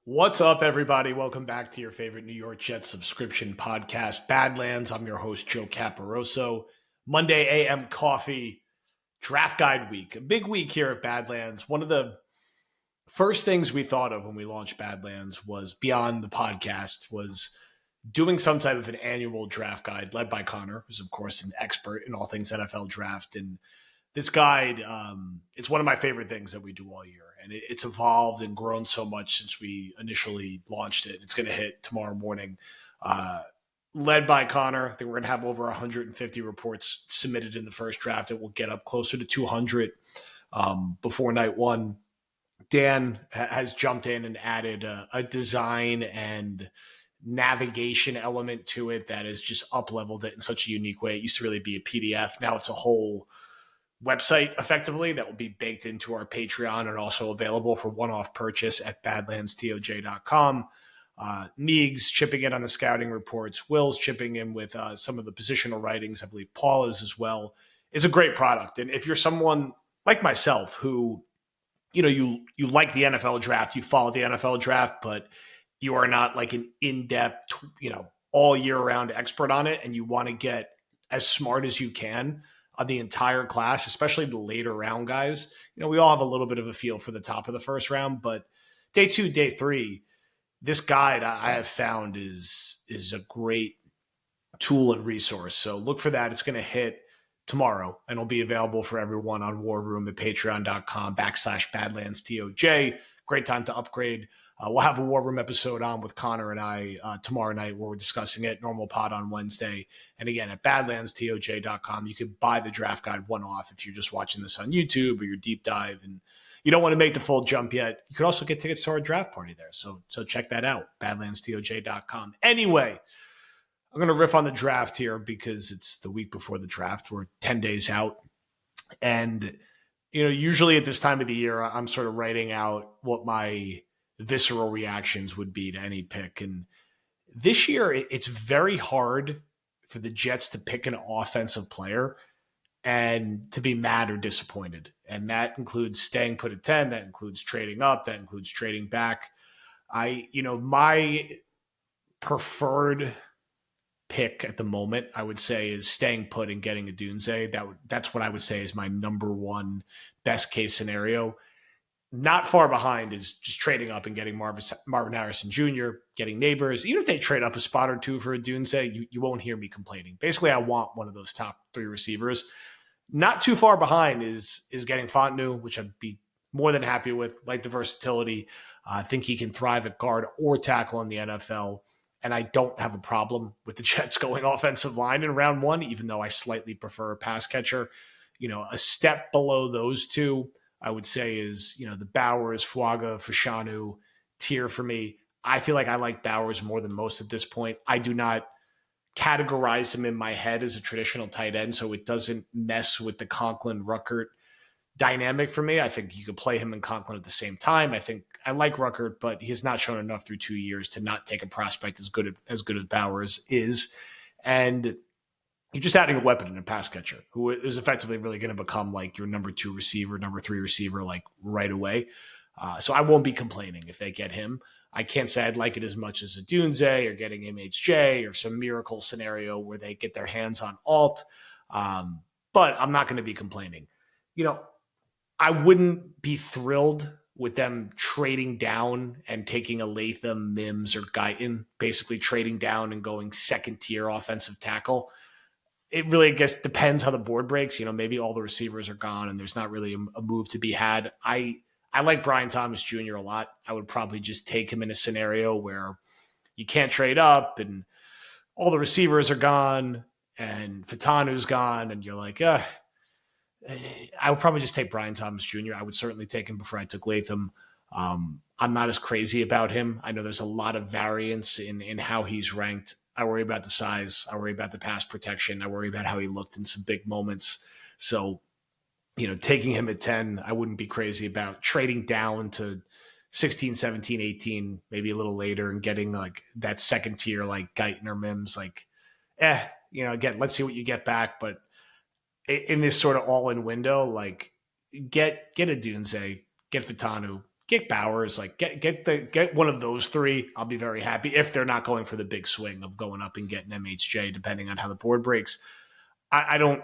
What's up, everybody? Welcome back to your favorite New York Jets subscription podcast, Badlands. I'm your host, Joe Caparoso. Monday AM coffee, draft guide week. A big week here at Badlands. One of the first things we thought of when we launched Badlands was beyond the podcast, was doing some type of an annual draft guide led by Connor, who's, of course, an expert in all things NFL draft. And this guide, it's one of my favorite things that we do all year. And it's evolved and grown so much since we initially launched it. It's going to hit tomorrow morning. Led by Connor. I think we're going to have over 150 reports submitted in the first draft. It will get up closer to 200 before night one. Dan has jumped in and added a design and navigation element to it that has just up-leveled it in such a unique way. It used to really be a PDF. Now it's a whole website effectively that will be baked into our Patreon and also available for one-off purchase at badlandstoj.com. Meegs chipping in on the scouting reports. Will's chipping in with some of the positional writings. I believe Paul is as well. It's a great product. And if you're someone like myself who, you like the NFL draft, you follow the NFL draft, but you are not like an in-depth, all year round expert on it, and you want to get as smart as you can on the entire class, especially the later round guys. We all have a little bit of a feel for the top of the first round, but day 2, day 3, this guide I have found is a great tool and resource. So look for that. It's going to hit tomorrow and it'll be available for everyone on War Room at patreon.com/badlandstoj. Great time to upgrade. We'll have a War Room episode on with Connor and I tomorrow night where we're discussing it. Normal pod on Wednesday. And again, at badlandstoj.com, you could buy the draft guide one-off if you're just watching this on YouTube or your deep dive and you don't want to make the full jump yet. You could also get tickets to our draft party there. So check that out, badlandstoj.com. Anyway, I'm going to riff on the draft here because it's the week before the draft. We're 10 days out. And, usually at this time of the year, I'm sort of writing out what my visceral reactions would be to any pick. And this year, it's very hard for the Jets to pick an offensive player and to be mad or disappointed. And that includes staying put at 10. That includes trading up. That includes trading back. My preferred pick at the moment, I would say, is staying put and getting a Dunze. That's what I would say is my number one best case scenario. Not far behind is just trading up and getting Marvin Harrison Jr., getting Neighbors. Even if they trade up a spot or two for a Dunze, you won't hear me complaining. Basically, I want one of those top 3 receivers. Not too far behind is getting Fontenot, which I'd be more than happy with. Like the versatility. I think he can thrive at guard or tackle in the NFL. And I don't have a problem with the Jets going offensive line in round 1, even though I slightly prefer a pass catcher. A step below those two, I would say, is, the Bowers, Fuaga, Fashanu tier for me. I feel like I like Bowers more than most at this point. I do not categorize him in my head as a traditional tight end, so it doesn't mess with the Conklin-Ruckert dynamic for me. I think you could play him and Conklin at the same time. I think I like Ruckert, but he has not shown enough through 2 years to not take a prospect as good as Bowers is. And you're just adding a weapon and a pass catcher who is effectively really going to become like your number 2 receiver, number 3 receiver, like right away. So I won't be complaining if they get him. I can't say I'd like it as much as a Dunze or getting MHJ or some miracle scenario where they get their hands on Alt. But I'm not going to be complaining. I wouldn't be thrilled with them trading down and taking a Latham, Mims, or Guyton, basically trading down and going second-tier offensive tackle. It really, I guess, depends how the board breaks. Maybe all the receivers are gone and there's not really a move to be had. I like Brian Thomas Jr. a lot. I would probably just take him in a scenario where you can't trade up and all the receivers are gone and Fatanu's gone and you're like, I would probably just take Brian Thomas Jr. I would certainly take him before I took Latham. I'm not as crazy about him. I know there's a lot of variance in how he's ranked. I worry about the size. I worry about the pass protection. I worry about how he looked in some big moments. So, taking him at 10, I wouldn't be crazy about. Trading down to 16, 17, 18, maybe a little later and getting like that second tier like Guyton or Mims, again, let's see what you get back. But in this sort of all-in window, like get a Dunze, get Fataну, get Bowers, like get one of those three. I'll be very happy if they're not going for the big swing of going up and getting MHJ, depending on how the board breaks. I don't.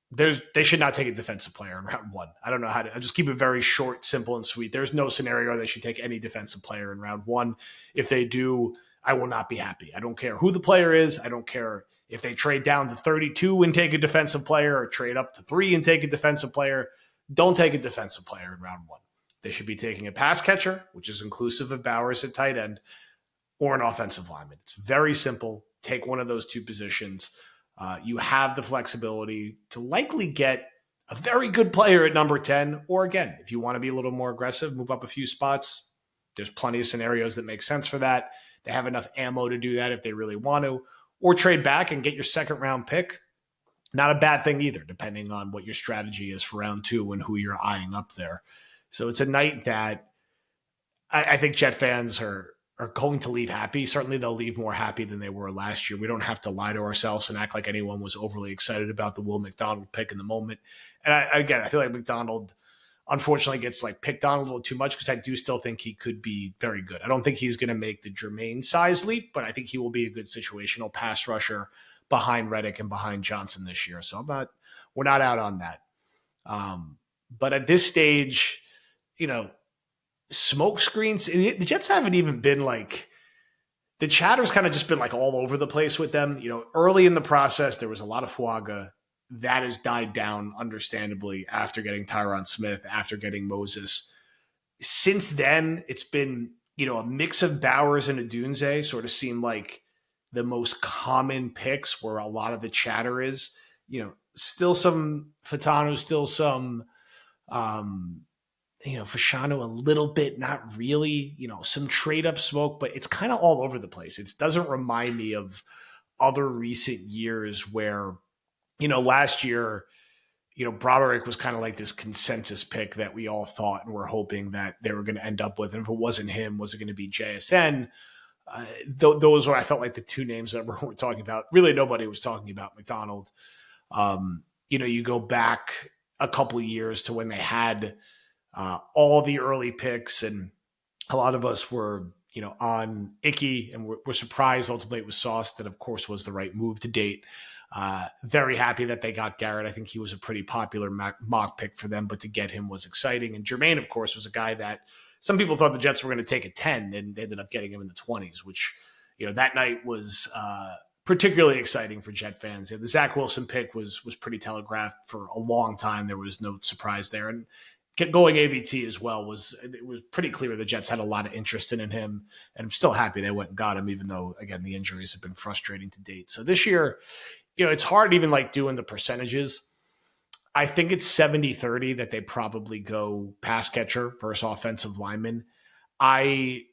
They should not take a defensive player in round one. I don't know how to. I'll just keep it very short, simple, and sweet. There's no scenario they should take any defensive player in round one. If they do, I will not be happy. I don't care who the player is. I don't care if they trade down to 32 and take a defensive player, or trade up to 3 and take a defensive player. Don't take a defensive player in round one. They should be taking a pass catcher, which is inclusive of Bowers at tight end, or an offensive lineman. It's very simple. Take one of those two positions. You have the flexibility to likely get a very good player at number 10. Or again, if you want to be a little more aggressive, move up a few spots. There's plenty of scenarios that make sense for that. They have enough ammo to do that if they really want to. Or trade back and get your second round pick. Not a bad thing either, depending on what your strategy is for round 2 and who you're eyeing up there. So it's a night that I think Jet fans are going to leave happy. Certainly they'll leave more happy than they were last year. We don't have to lie to ourselves and act like anyone was overly excited about the Will McDonald pick in the moment. And I feel like McDonald unfortunately gets like picked on a little too much because I do still think he could be very good. I don't think he's going to make the Jermaine size leap, but I think he will be a good situational pass rusher behind Reddick and behind Johnson this year. So we're not out on that. But at this stage, smoke screens, the Jets haven't even been like, the chatter's kind of just been like all over the place with them. Early in the process, there was a lot of Fuaga. That has died down understandably after getting Tyron Smith, after getting Moses. Since then, it's been, a mix of Bowers and Odunze sort of seemed like the most common picks where a lot of the chatter is, still some Fatanu, still some, Fashanu a little bit, not really, some trade up smoke, but it's kind of all over the place. It doesn't remind me of other recent years where, last year, Broderick was kind of like this consensus pick that we all thought and were hoping that they were going to end up with. And if it wasn't him, was it going to be JSN? Those were, I felt like, the two names that we're talking about. Really, nobody was talking about McDonald. You go back a couple of years to when they had all the early picks, and a lot of us were, on Icky, and we're surprised ultimately it was Sauce that, of course, was the right move to date. Very happy that they got Garrett. I think he was a pretty popular mock pick for them, but to get him was exciting. And Jermaine, of course, was a guy that some people thought the Jets were going to take at 10, and they ended up getting him in the 20s, which, that night was particularly exciting for Jet fans. The Zach Wilson pick was pretty telegraphed for a long time. There was no surprise there. And going AVT as well it was pretty clear the Jets had a lot of interest in him, and I'm still happy they went and got him, even though, again, the injuries have been frustrating to date. So this year, it's hard even like doing the percentages. I think it's 70-30 that they probably go pass catcher versus offensive lineman. I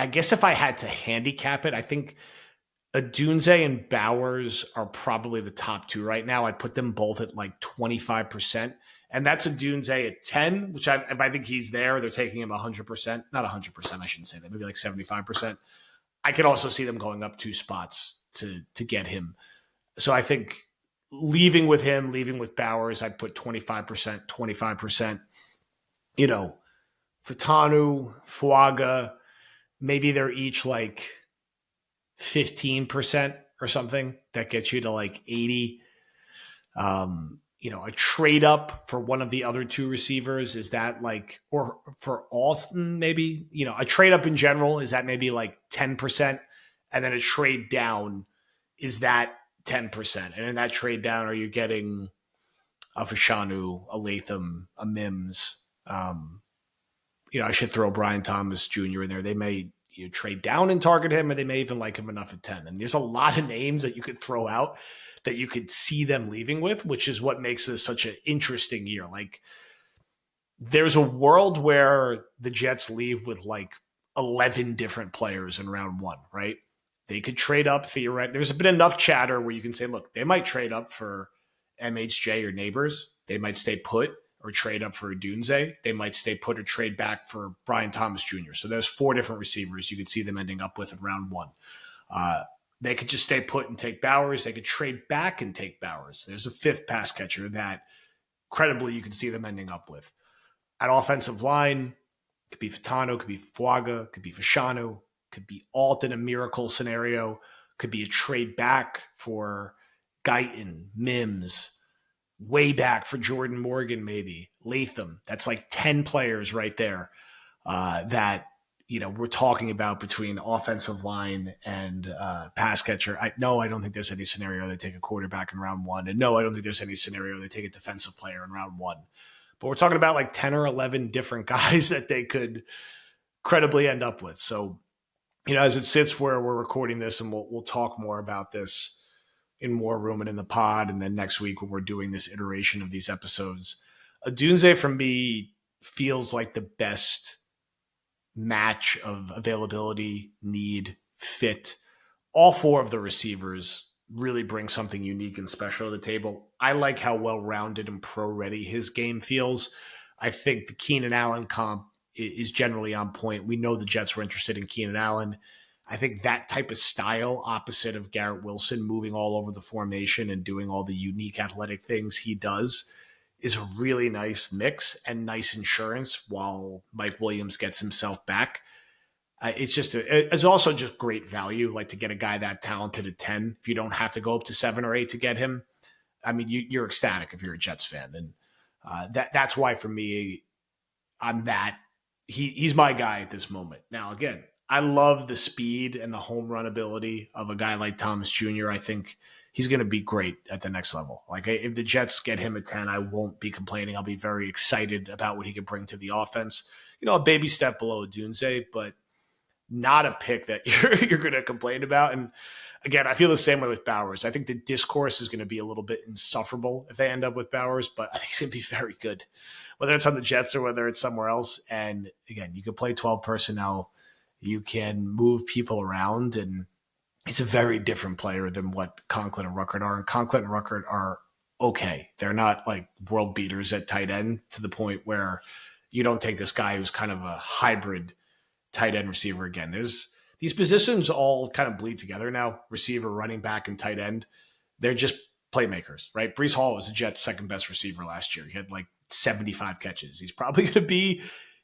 guess if I had to handicap it, I think Odunze and Bowers are probably the top two right now. I'd put them both at like 25%. And that's Odunze at 10, which if I think he's there, they're taking him 100%. Not 100%, I shouldn't say that. Maybe like 75%. I could also see them going up 2 spots to get him. So I think leaving with him, leaving with Bowers, I'd put 25%, 25%. Fatanu, Fuaga, maybe they're each like 15% or something. That gets you to like 80. A trade up for one of the other two receivers, is that like, or for Alton, maybe, a trade up in general, is that maybe like 10%? And then a trade down, is that 10%? And in that trade down, are you getting a Fashanu, a Latham, a Mims? I should throw Brian Thomas Jr. in there. They may trade down and target him, and they may even like him enough at 10. And there's a lot of names that you could throw out that you could see them leaving with, which is what makes this such an interesting year. Like, there's a world where the Jets leave with like 11 different players in round 1, right? They could trade up theoretically. There's been enough chatter where you can say, look, they might trade up for MHJ or Neighbors. They might stay put or trade up for Odunze. They might stay put or trade back for Brian Thomas Jr. So there's 4 different receivers you could see them ending up with in round 1. They could just stay put and take Bowers. They could trade back and take Bowers. There's a 5th pass catcher that credibly you can see them ending up with. At offensive line, could be Fitano, could be Fuaga, could be Fashanu, could be Alt in a miracle scenario, could be a trade back for Guyton, Mims, way back for Jordan Morgan, maybe Latham. That's like 10 players right there that we're talking about between offensive line and pass catcher. I don't think there's any scenario they take a quarterback in round one, and no, I don't think there's any scenario they take a defensive player in round one. But we're talking about like 10 or 11 different guys that they could credibly end up with. So, as it sits where we're recording this, and we'll talk more about this in More Room and in the pod, and then next week when we're doing this iteration of these episodes, Odunze for me feels like the best match of availability, need, fit. All four of the receivers really bring something unique and special to the table. I like how well-rounded and pro-ready his game feels. I think the Keenan Allen comp is generally on point. We know the Jets were interested in Keenan Allen. I think that type of style, opposite of Garrett Wilson, moving all over the formation and doing all the unique athletic things he does, is a really nice mix and nice insurance while Mike Williams gets himself back. It's also just great value, like to get a guy that talented at 10. If you don't have to go up to 7 or 8 to get him, I mean, you're ecstatic if you're a Jets fan. And that's why for me, he's my guy at this moment. Now, again, I love the speed and the home run ability of a guy like Thomas Jr. I think he's going to be great at the next level. Like if the Jets get him at 10, I won't be complaining. I'll be very excited about what he could bring to the offense. A baby step below Dunze, but not a pick that you're going to complain about. And again, I feel the same way with Bowers. I think the discourse is going to be a little bit insufferable if they end up with Bowers, but I think he's going to be very good, whether it's on the Jets or whether it's somewhere else. And again, you can play 12 personnel. You can move people around, and he's a very different player than what Conklin and Ruckert are. And Conklin and Ruckert are okay. They're not like world beaters at tight end to the point where you don't take this guy who's kind of a hybrid tight end receiver again. There's these positions all kind of bleed together now. Receiver, running back, and tight end. They're just playmakers, right? Breece Hall was the Jets' second best receiver last year. He had like 75 catches. He's probably going to be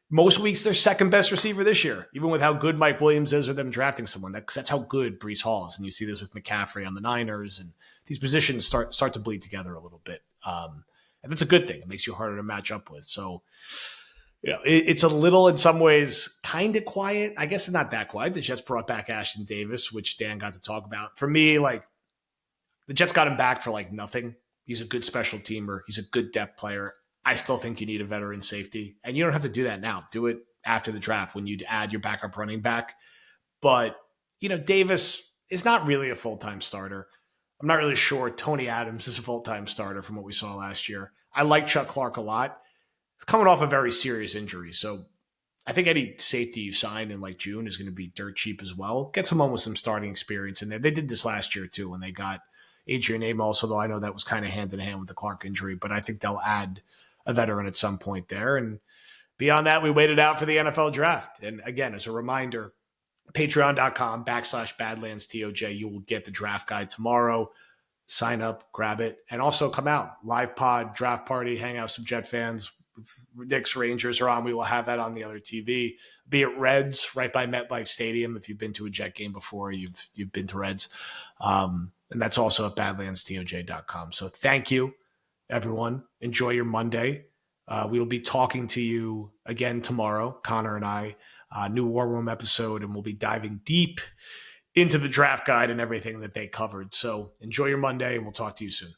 most weeks their second best receiver this year, even with how good Mike Williams is or them drafting someone. That's how good Breece Hall is. And you see this with McCaffrey on the Niners, and these positions start to bleed together a little bit. And that's a good thing. It makes you harder to match up with. So, it's a little, in some ways, kind of quiet. I guess it's not that quiet. The Jets brought back Ashton Davis, which Dan got to talk about. For me, like, the Jets got him back for like nothing. He's a good special teamer. He's a good depth player. I still think you need a veteran safety, and you don't have to do that now. Do it after the draft when you add your backup running back. But, Davis is not really a full-time starter. I'm not really sure Tony Adams is a full-time starter from what we saw last year. I like Chuck Clark a lot. He's coming off a very serious injury, so I think any safety you sign in like June is going to be dirt cheap as well. Get someone with some starting experience in there. They did this last year too when they got Adrian Amos, although I know that was kind of hand in hand with the Clark injury, but I think they'll add a veteran at some point there. And beyond that, we waited out for the NFL draft. And again, as a reminder, patreon.com/BadlandsTOJ, you will get the draft guide tomorrow. Sign up, grab it, and also come out. Live pod, draft party, hang out with some Jet fans. Knicks Rangers are on. We will have that on the other TV. Be it Reds right by MetLife Stadium. If you've been to a Jet game before, you've been to Reds. And that's also at badlandstoj.com. So thank you, everyone. Enjoy your Monday. We will be talking to you again tomorrow, Connor and I, new War Room episode, and we'll be diving deep into the draft guide and everything that they covered. So enjoy your Monday, and we'll talk to you soon.